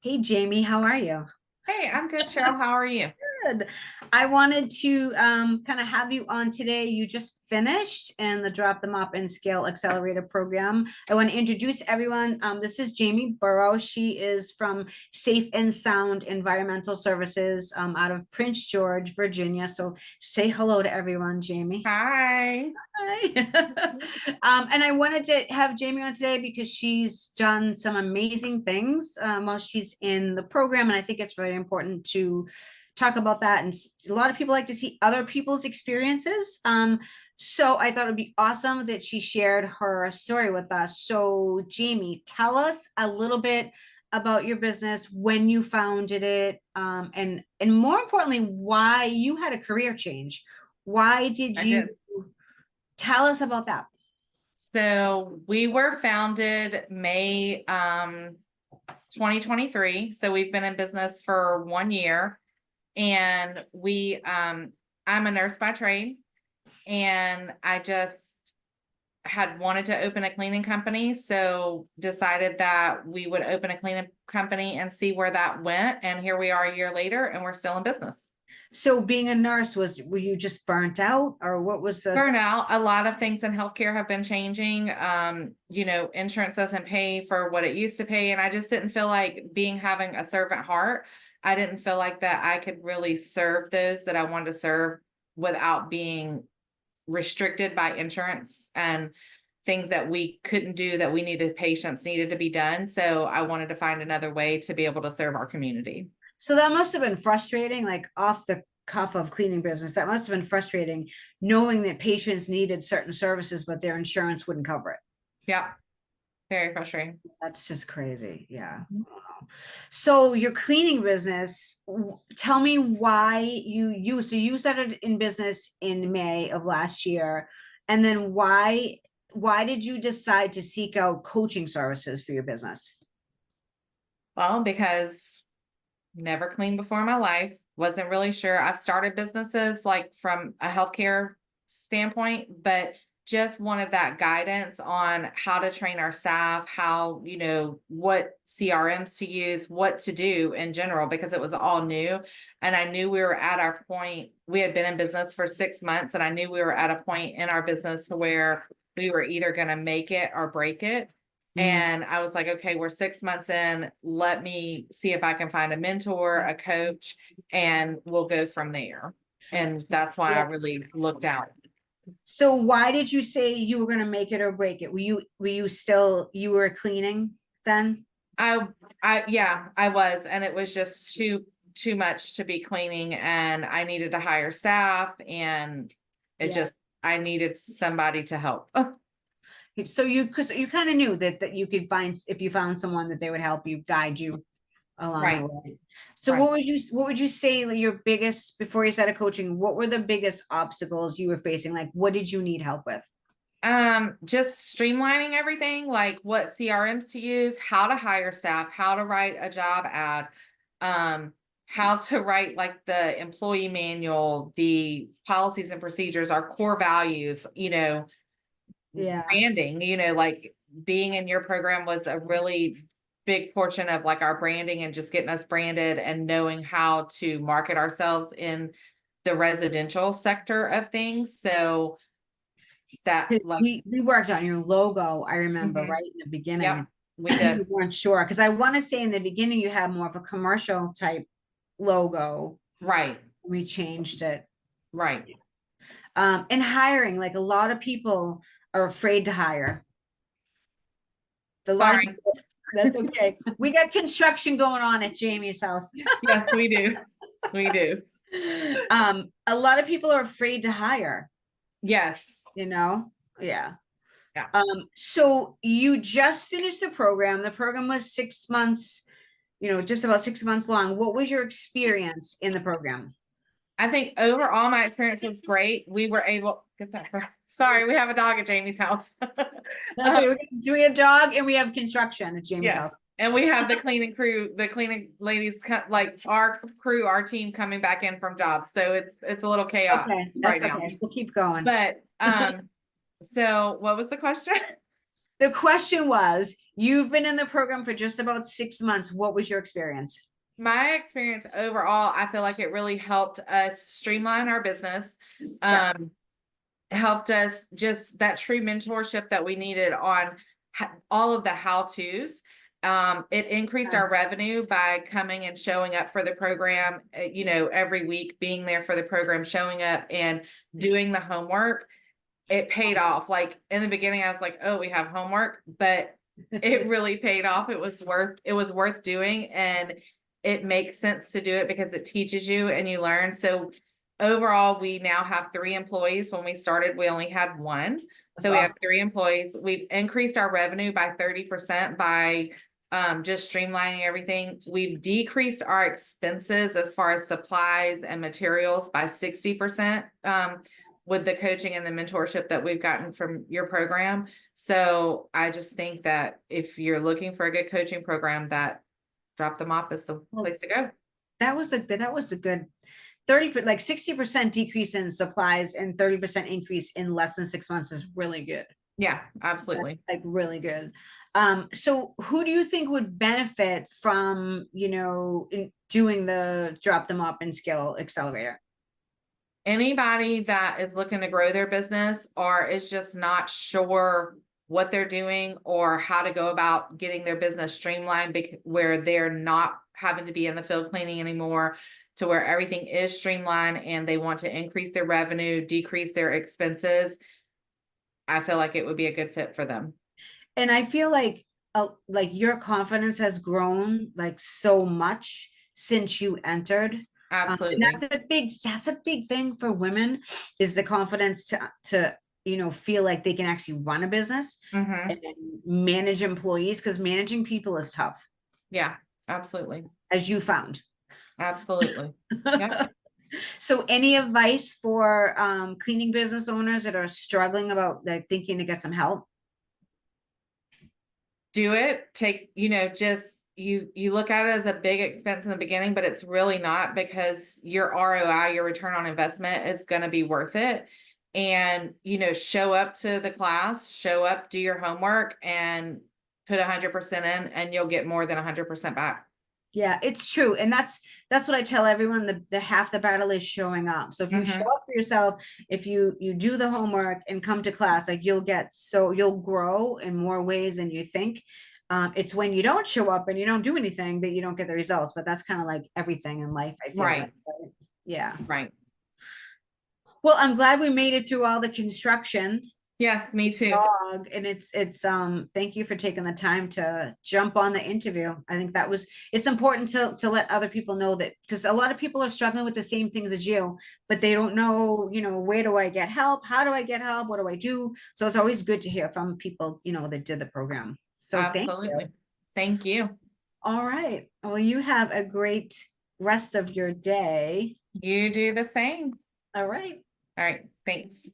Hey Jamie, how are you? Hey, I'm good, Cheryl. How are you? Good. I wanted to kind of have you on today. You just finished in the Drop Them Up and Scale Accelerator program. I want to introduce everyone. This is Jamie Burrow. She is from Safe and Sound Environmental Services out of Prince George, Virginia. So say hello to everyone, Jamie. Hi. Hi. And I wanted to have Jamie on today because she's done some amazing things while she's in the program. And I think it's very important to talk about that. And a lot of people like to see other people's experiences. So I thought it'd be awesome that she shared her story with us. So, Jamie, tell us a little bit about your business, when you founded it, and more importantly, why you had a career change. Why did I you did. tell us about that? So we were founded May 2023. So we've been in business for 1 year. And I'm a nurse by trade. And I just had wanted to open a cleaning company. So decided that we would open a cleaning company and see where that went. And here we are a year later, and we're still in business. So being a nurse, were you just burnt out, or what was this? Burnout, a lot of things in healthcare have been changing. Insurance doesn't pay for what it used to pay. And I just didn't feel like having a servant heart. I didn't feel like that I could really serve those that I wanted to serve without being restricted by insurance and things that we couldn't do that we knew the patients needed to be done. So I wanted to find another way to be able to serve our community. So that must have been frustrating, like off the cuff of cleaning business. That must have been frustrating knowing that patients needed certain services, but their insurance wouldn't cover it. Yeah, very frustrating. That's just crazy. Yeah. So your cleaning business, tell me why so you started in business in May of last year, and then why did you decide to seek out coaching services for your business? Well, because never cleaned before in my life, wasn't really sure. I've started businesses like from a healthcare standpoint, but just wanted that guidance on how to train our staff, how, what CRMs to use, what to do in general, because it was all new. And I knew we were at our point, we had been in business for 6 months, and I knew we were at a point in our business where we were either going to make it or break it. Mm. And I was like, okay, we're 6 months in. Let me see if I can find a mentor, a coach, and we'll go from there. And that's why I Yeah. really looked out. So why did you say you were going to make it or break it? You were cleaning then? I, yeah, I was, and it was just too much to be cleaning, and I needed to hire staff, and Yeah. I needed somebody to help. So because you kind of knew that you could find, if you found someone, that they would help you, guide you along the Right, way. So right. what would you say that your biggest, before you started coaching, what were the biggest obstacles you were facing? Like, what did you need help with? Just streamlining everything, like what CRMs to use, how to hire staff, how to write a job ad, um, how to write like the employee manual, the policies and procedures, our core values, Yeah. branding, like being in your program was a really big portion of like our branding and just getting us branded and knowing how to market ourselves in the residential sector of things. So that like, We worked on your logo, I remember, mhm, right in the yep, beginning. we You did. weren't sure because I want to say in the beginning you had more of a commercial type logo. Right, We changed it. right. And hiring, like a lot of people are afraid to hire. A lot of Sorry. people, that's okay. We got construction going on at Jamie's house. Yes, we do. We do. A lot of people are afraid to hire, Yes. you know? Yeah. Yeah. So you just finished the program. The program was 6 months, just about 6 months long. What was your experience in the program? I think overall my experience was great. We were able get that. Sorry, we have a dog at Jamie's house. That's it. Do we have a dog and we have construction at Jamie's house? Yes. And we have the cleaning crew, the cleaning ladies, like our crew, our team coming back in from jobs. So it's a little chaos Okay, right that's now. okay. We'll keep going. But so what was the question? The question was, you've been in the program for just about 6 months. What was your experience? My experience overall, I feel like it really helped us streamline our business. Yeah. Helped us just that true mentorship that we needed on all of the how-tos. It increased our revenue by coming and showing up for the program, every week, being there for the program, showing up and doing the homework. It paid off. Like in the beginning, I was like, oh, we have homework, but it really paid off. It was worth doing, and it makes sense to do it because it teaches you and you learn. So overall, we now have 3 employees. When we started, we only had one. So we have 3 employees. We've increased our revenue by 30% by just streamlining everything. We've decreased our expenses as far as supplies and materials by 60%. With the coaching and the mentorship that we've gotten from your program. So I just think that if you're looking for a good coaching program, that Drop the Mop is the place to go. That was a good 30, like 60% decrease in supplies and 30% increase in less than 6 months is really good. Yeah, absolutely. Like really good. So who do you think would benefit from, doing the Drop the Mop and Scale Accelerator? Anybody that is looking to grow their business or is just not sure what they're doing or how to go about getting their business streamlined, where they're not having to be in the field cleaning anymore, to where everything is streamlined and they want to increase their revenue, decrease their expenses. I feel like it would be a good fit for them. And I feel like your confidence has grown like so much since you entered. Absolutely. And that's a big thing for women, is the confidence to feel like they can actually run a business and manage employees, because managing people is tough. Yeah, absolutely. As you found. Absolutely. Yeah. So any advice for cleaning business owners that are struggling about like thinking to get some help? Do it. Just you look at it as a big expense in the beginning, but it's really not, because your ROI, your return on investment, is going to be worth it. And, show up to the class, show up, do your homework, and put 100% in, and you'll get more than 100% back. Yeah, it's true. And that's what I tell everyone. The half the battle is showing up. So if you show up for yourself, if you do the homework and come to class, like you'll grow in more ways than you think. It's when you don't show up and you don't do anything that you don't get the results. But that's kind of like everything in life, I feel Right. like. Right? Yeah. Right. Well, I'm glad we made it through all the construction. Yes, me too. Dog, and it's thank you for taking the time to jump on the interview. I think it's important to let other people know that, because a lot of people are struggling with the same things as you, but they don't know, where do I get help? How do I get help? What do I do? So it's always good to hear from people, that did the program. So Absolutely. thank you. Thank you. All right. Well, you have a great rest of your day. You do the same. All right. All right. Thanks.